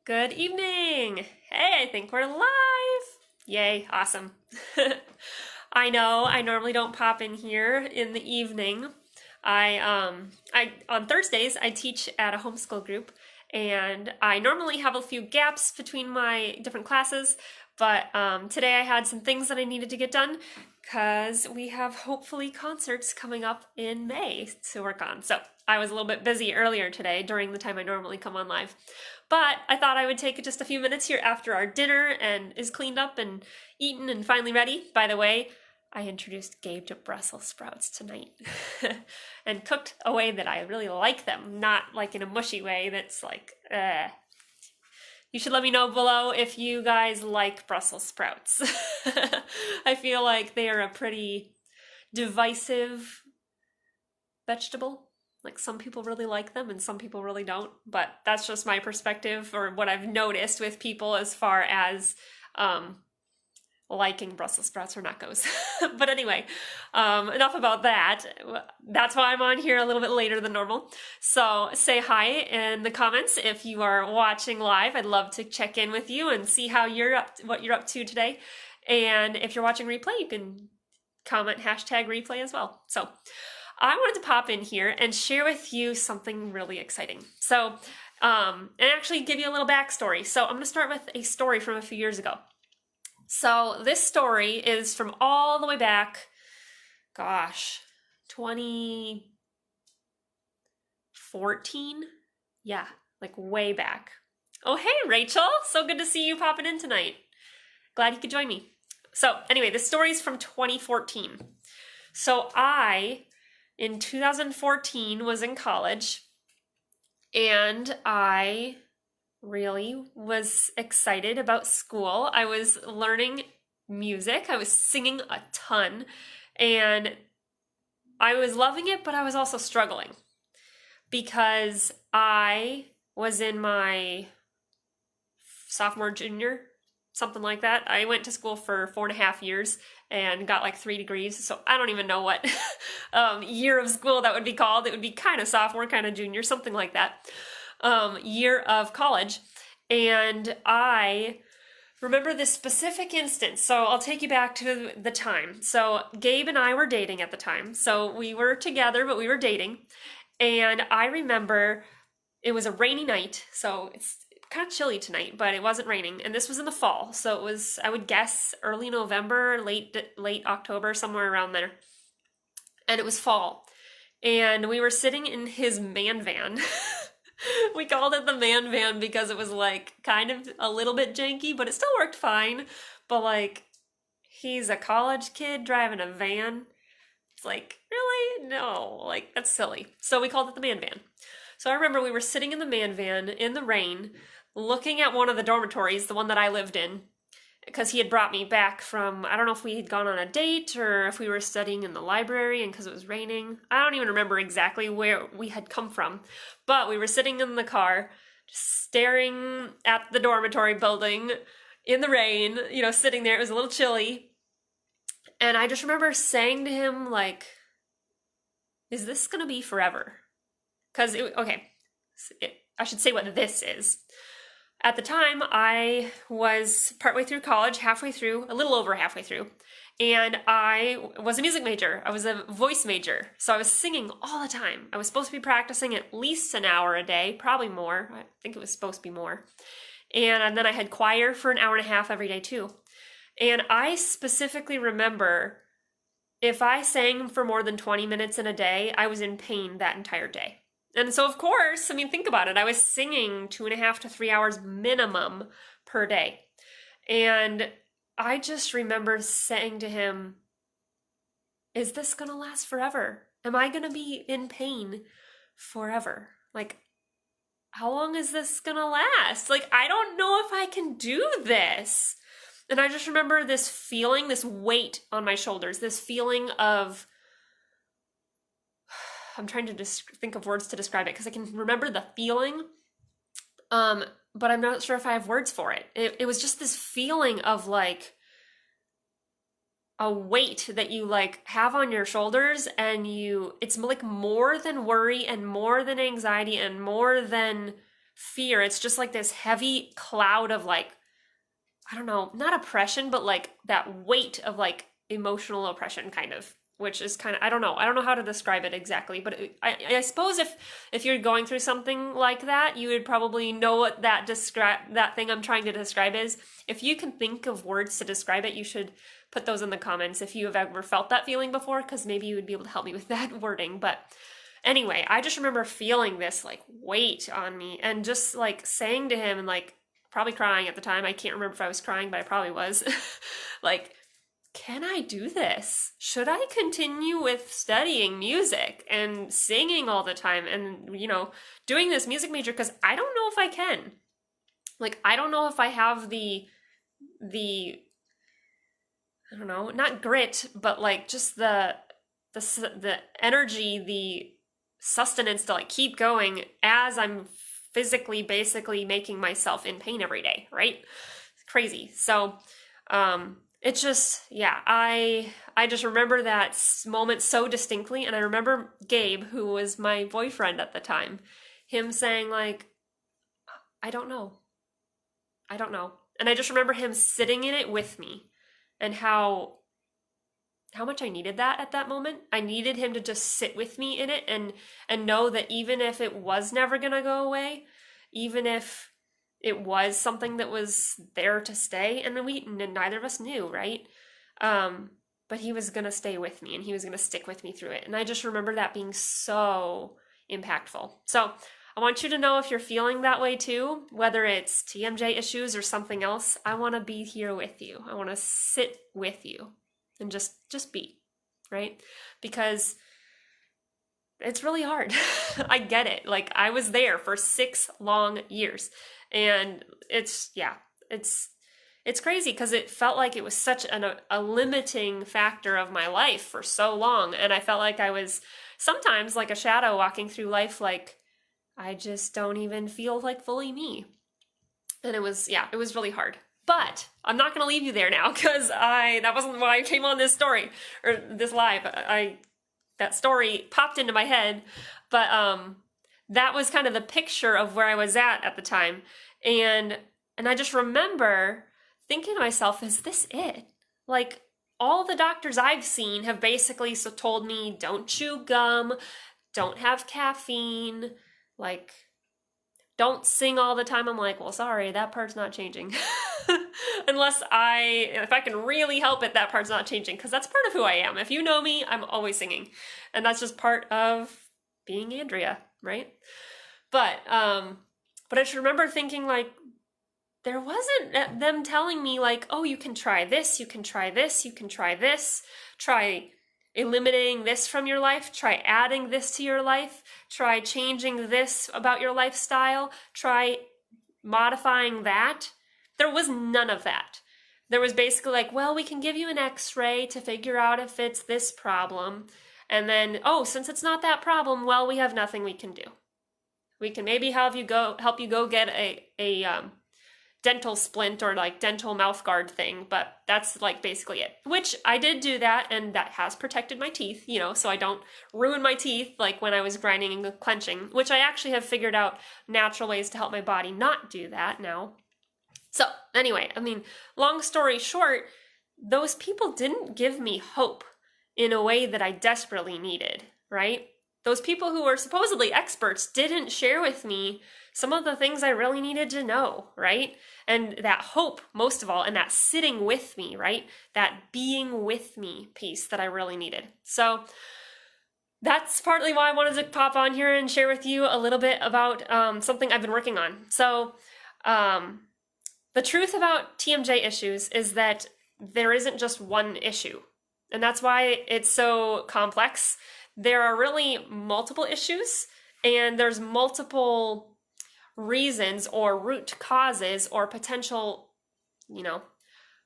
Good evening. Hey, I think we're live. Yay, awesome. I know I normally don't pop in here in the evening. I on Thursdays I teach at a homeschool group and I normally have a few gaps between my different classes, but today I had some things that I needed to get done because we have hopefully concerts coming up in May to work on. So I was a little bit busy earlier today during the time I normally come on live. But I thought I would take just a few minutes here after our dinner and is cleaned up and eaten and finally ready. By the way, I introduced Gabe to Brussels sprouts tonight and cooked a way that I really like them, not like in a mushy way that's like, You should let me know below if you guys like Brussels sprouts. I feel like they are a pretty divisive vegetable. Like some people really like them and some people really don't, but that's just my perspective or what I've noticed with people as far as liking Brussels sprouts or not goes. But anyway, enough about that. That's why I'm on here a little bit later than normal. So say hi in the comments if you are watching live. I'd love to check in with you and see how what you're up to today. And if you're watching replay, you can comment #replay as well. So I wanted to pop in here and share with you something really exciting. So, and actually give you a little backstory. So I'm going to start with a story from a few years ago. So this story is from all the way back, 2014? Yeah, like way back. Oh, hey, Rachel. So good to see you popping in tonight. Glad you could join me. So anyway, this story is from 2014. So in 2014 was in college and I really was excited about school. I was learning music. I was singing a ton and I was loving it, but I was also struggling because I was in my sophomore, junior, something like that. I went to school for 4.5 years and got like 3 degrees. So I don't even know what year of school that would be called. It would be kind of sophomore, kind of junior, something like that. Year of college. And I remember this specific instance. So I'll take you back to the time. So Gabe and I were dating at the time. So we were together, but we were dating. And I remember it was a rainy night. So it's kind of chilly tonight, but it wasn't raining. And this was in the fall. So it was, I would guess, early November, late October, somewhere around there. And it was fall. And we were sitting in his man van. We called it the man van because it was like kind of a little bit janky, but it still worked fine. But like, he's a college kid driving a van. It's like, really? No, like that's silly. So we called it the man van. So I remember we were sitting in the man van in the rain, looking at one of the dormitories, the one that I lived in, because he had brought me back from, I don't know if we had gone on a date or if we were studying in the library and because it was raining. I don't even remember exactly where we had come from, but we were sitting in the car, just staring at the dormitory building in the rain, sitting there. It was a little chilly. And I just remember saying to him, like, is this going to be forever? Because, I should say what this is. At the time, I was partway through college, a little over halfway through, and I was a music major. I was a voice major, so I was singing all the time. I was supposed to be practicing at least an hour a day, probably more. I think it was supposed to be more. And then I had choir for an hour and a half every day too. And I specifically remember if I sang for more than 20 minutes in a day, I was in pain that entire day. And so, of course, think about it. I was singing 2.5 to 3 hours minimum per day. And I just remember saying to him, is this going to last forever? Am I going to be in pain forever? Like, how long is this going to last? Like, I don't know if I can do this. And I just remember this feeling, this weight on my shoulders, this feeling of, I'm trying to think of words to describe it because I can remember the feeling, but I'm not sure if I have words for it. It was just this feeling of like a weight that you like have on your shoulders, and it's like more than worry and more than anxiety and more than fear. It's just like this heavy cloud of like, I don't know, not oppression, but like that weight of like emotional oppression kind of, which is kind of, I don't know how to describe it exactly, but I suppose if you're going through something like that, you would probably know what that thing I'm trying to describe is. If you can think of words to describe it, you should put those in the comments if you have ever felt that feeling before, because maybe you would be able to help me with that wording. But anyway, I just remember feeling this like weight on me and just like saying to him and like probably crying at the time. I can't remember if I was crying, but I probably was. Like, can I do this? Should I continue with studying music and singing all the time and, you know, doing this music major? Because I don't know if I can. Like, I don't know if I have the I don't know, not grit, but like just the energy, the sustenance to like keep going as I'm physically basically making myself in pain every day, right? It's crazy. So, it's just, yeah, I just remember that moment so distinctly. And I remember Gabe, who was my boyfriend at the time, him saying like, I don't know. And I just remember him sitting in it with me and how much I needed that at that moment. I needed him to just sit with me in it and know that even if it was never going to go away, even if it was something that was there to stay, and neither of us knew, right? But he was going to stay with me and he was going to stick with me through it. And I just remember that being so impactful. So I want you to know if you're feeling that way too, whether it's TMJ issues or something else, I want to be here with you. I want to sit with you and just be, right? Because it's really hard. I get it. Like, I was there for 6 long years, and it's crazy because it felt like it was such a limiting factor of my life for so long. And I felt like I was sometimes like a shadow walking through life, like I just don't even feel like fully me. And it was really hard. But I'm not going to leave you there now, because that wasn't why I came on this story or this live. That story popped into my head, but that was kind of the picture of where I was at the time. And I just remember thinking to myself, is this it? Like, all the doctors I've seen have basically told me, don't chew gum, don't have caffeine, like, don't sing all the time. I'm like, well, sorry, that part's not changing. Unless if I can really help it, that part's not changing, because that's part of who I am. If you know me, I'm always singing. And that's just part of being Andrea, right? But I just remember thinking, like, there wasn't them telling me, like, oh, you can try this, you can try this, you can try this, try eliminating this from your life, try adding this to your life, try changing this about your lifestyle, try modifying that. There was none of that. There was basically like, well, we can give you an x-ray to figure out if it's this problem. And then, oh, since it's not that problem, well, we have nothing we can do. We can maybe help you go get a dental splint or like dental mouth guard thing, but that's like basically it. Which I did do that, and that has protected my teeth, you know, so I don't ruin my teeth like when I was grinding and clenching, which I actually have figured out natural ways to help my body not do that now. So anyway, I mean, long story short, those people didn't give me hope in a way that I desperately needed, right? Those people who were supposedly experts didn't share with me some of the things I really needed to know, right? And that hope, most of all, and that sitting with me, right? That being with me piece that I really needed. So that's partly why I wanted to pop on here and share with you a little bit about something I've been working on. So the truth about TMJ issues is that there isn't just one issue. And that's why it's so complex. There are really multiple issues, and there's multiple reasons or root causes or potential,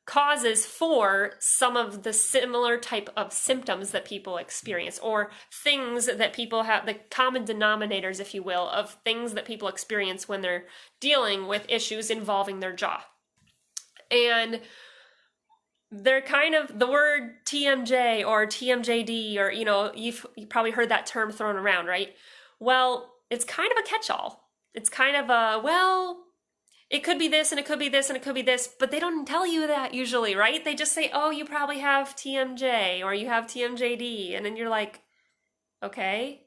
causes for some of the similar type of symptoms that people experience, or things that people have, the common denominators, if you will, of things that people experience when they're dealing with issues involving their jaw. And they're kind of, the word TMJ or TMJD, or, you've probably heard that term thrown around, right? Well, it's kind of a catch-all. it's kind of a, well, it could be this and it could be this and it could be this, but they don't tell you that usually, right? They just say, oh, you probably have TMJ or you have TMJD. And then you're like, okay,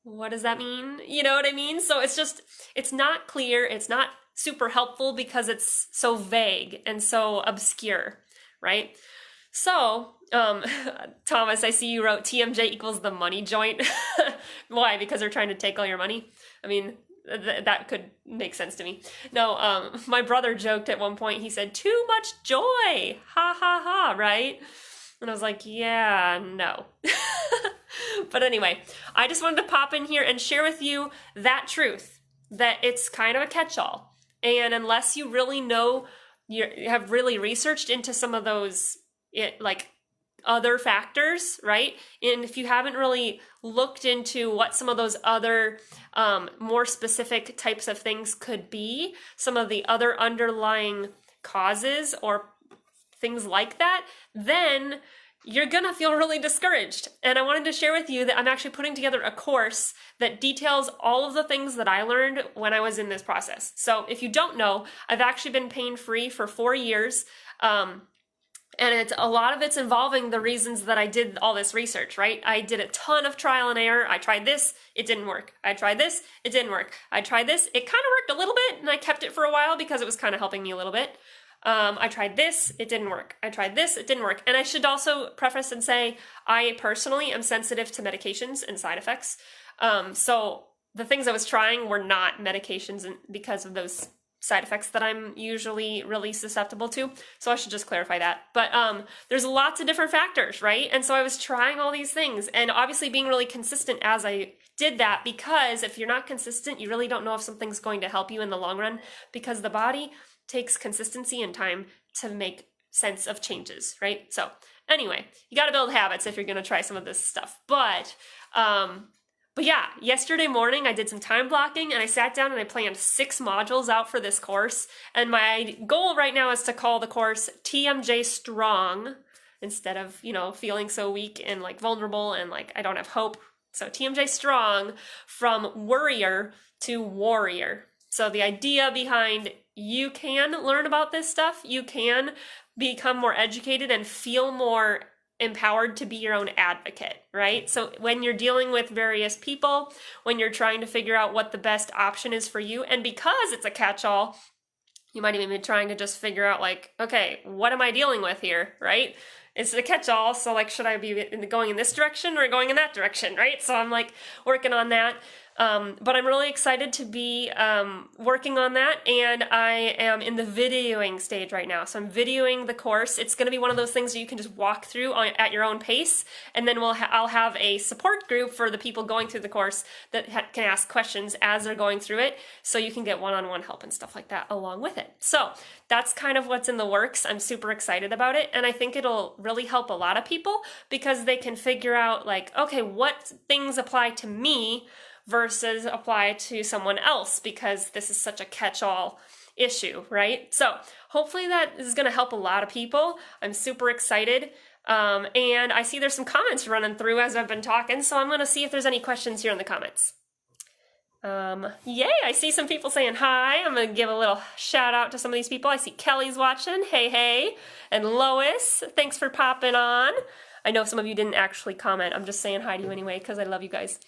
what does that mean? You know what I mean? So it's not clear. It's not super helpful because it's so vague and so obscure, right? So, Thomas, I see you wrote TMJ equals the money joint. Why? Because they're trying to take all your money? I mean, that could make sense to me. No, my brother joked at one point, he said, too much joy! Ha ha ha, right? And I was like, yeah, no. But anyway, I just wanted to pop in here and share with you that truth, that it's kind of a catch-all. And unless you really know, you have really researched into some of those, like, other factors, right? And if you haven't really looked into what some of those other more specific types of things could be, some of the other underlying causes or things like that, then you're gonna feel really discouraged. And I wanted to share with you that I'm actually putting together a course that details all of the things that I learned when I was in this process. So if you don't know, I've actually been pain-free for 4 years. And a lot of it's involving the reasons that I did all this research, right? I did a ton of trial and error. I tried this, it didn't work. I tried this, it didn't work. I tried this, it kind of worked a little bit, and I kept it for a while because it was kind of helping me a little bit. I tried this, it didn't work. I tried this, it didn't work. And I should also preface and say, I personally am sensitive to medications and side effects. So the things I was trying were not medications because of those side effects that I'm usually really susceptible to. So I should just clarify that. But there's lots of different factors, right? And so I was trying all these things and obviously being really consistent as I did that, because if you're not consistent, you really don't know if something's going to help you in the long run, because the body takes consistency and time to make sense of changes, right? So anyway, you got to build habits if you're going to try some of this stuff. But yeah, yesterday morning I did some time blocking and I sat down and I planned 6 modules out for this course. And my goal right now is to call the course TMJ Strong instead of, feeling so weak and like vulnerable and like I don't have hope. So TMJ Strong, from worrier to warrior. So the idea behind, you can learn about this stuff, you can become more educated and feel more empowered to be your own advocate, right? So when you're dealing with various people, when you're trying to figure out what the best option is for you, and because it's a catch-all, you might even be trying to just figure out like, okay, what am I dealing with here, right? It's a catch-all, so like, should I be going in this direction or going in that direction, right? So I'm like working on that. But I'm really excited to be working on that, and I am in the videoing stage right now. So I'm videoing the course. It's going to be one of those things that you can just walk through at your own pace, and then I'll have a support group for the people going through the course that can ask questions as they're going through it, so you can get one-on-one help and stuff like that along with it. So that's kind of what's in the works. I'm super excited about it, and I think it'll really help a lot of people because they can figure out like, okay, what things apply to me versus apply to someone else, because this is such a catch-all issue, right? So hopefully that is going to help a lot of people. I'm super excited. And I see there's some comments running through as I've been talking, so I'm going to see if there's any questions here in the comments. Yay, I see some people saying hi. I'm going to give a little shout out to some of these people. I see Kelly's watching. Hey, hey. And Lois, thanks for popping on. I know some of you didn't actually comment. I'm just saying hi to you anyway because I love you guys.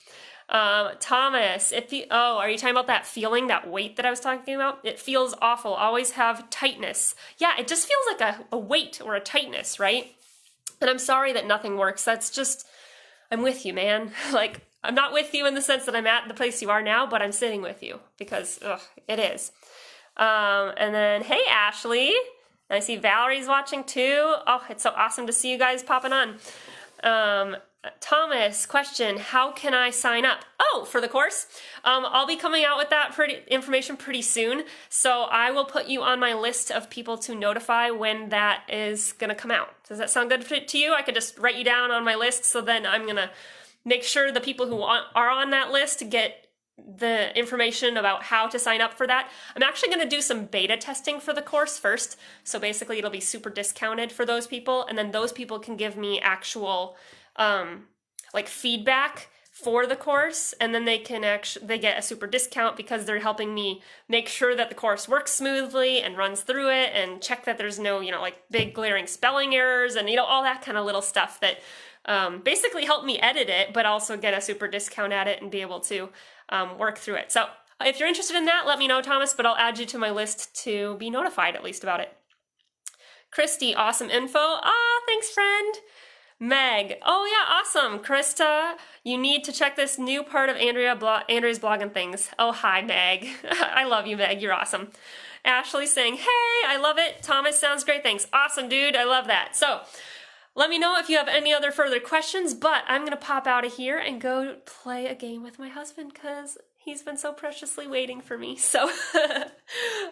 Thomas, are you talking about that feeling, that weight that I was talking about? It feels awful. Always have tightness. Yeah, it just feels like a weight or a tightness, right? And I'm sorry that nothing works. That's just, I'm with you, man. Like, I'm not with you in the sense that I'm at the place you are now, but I'm sitting with you because, it is. And then, hey, Ashley. And I see Valerie's watching too. Oh, it's so awesome to see you guys popping on. Thomas, question, how can I sign up? Oh, for the course? I'll be coming out with that information pretty soon, so I will put you on my list of people to notify when that is going to come out. Does that sound good to you? I could just write you down on my list, so then I'm going to make sure the people who are on that list get the information about how to sign up for that. I'm actually going to do some beta testing for the course first, so basically it'll be super discounted for those people, and then those people can give me actual like feedback for the course, and then they get a super discount because they're helping me make sure that the course works smoothly and runs through it, and check that there's no, like big glaring spelling errors and, all that kind of little stuff that basically help me edit it, but also get a super discount at it and be able to work through it. So if you're interested in that, let me know, Thomas, but I'll add you to my list to be notified at least about it. Christy, awesome info. Thanks, friend. Meg, oh yeah, awesome. Krista, you need to check this new part of Andrea's blog and things. Oh, hi, Meg. I love you, Meg. You're awesome. Ashley saying, hey, I love it. Thomas, sounds great. Thanks. Awesome, dude. I love that. So let me know if you have any other further questions, but I'm going to pop out of here and go play a game with my husband because he's been so preciously waiting for me. So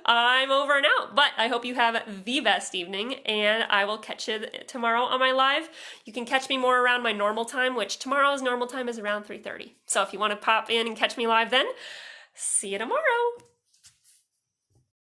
I'm over and out, but I hope you have the best evening, and I will catch you tomorrow on my live. You can catch me more around my normal time, which tomorrow's normal time is around 3:30. So if you want to pop in and catch me live then, see you tomorrow.